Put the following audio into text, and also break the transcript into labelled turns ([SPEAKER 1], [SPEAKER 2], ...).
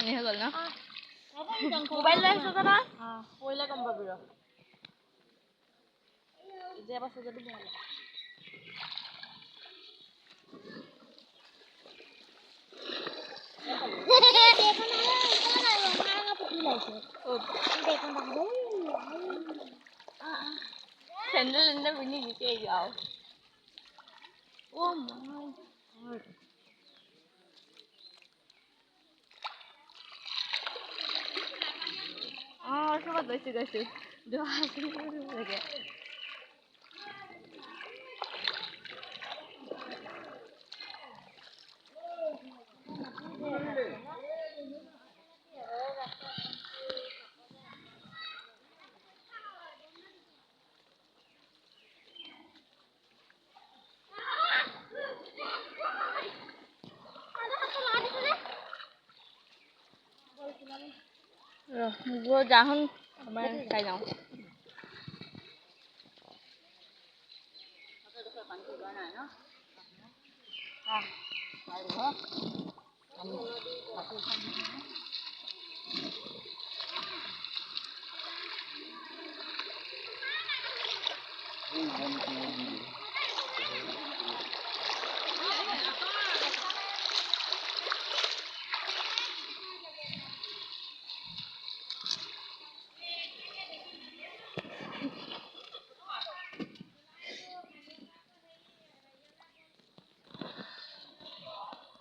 [SPEAKER 1] পানী হৈ গ'ল ন
[SPEAKER 2] মোবাইল লৈ আহিছ তই পৰিলে গম পাবি ৰ এতিয়া পাছে যদি ভাল
[SPEAKER 1] চেন্ডেল এনে পিন্ধি গুচি আহিছো আৰু
[SPEAKER 2] Oh my God.
[SPEAKER 1] ক'ৰবাত গৈছো লাগে গৈ যাহোন আমাৰ চাই যাওঁ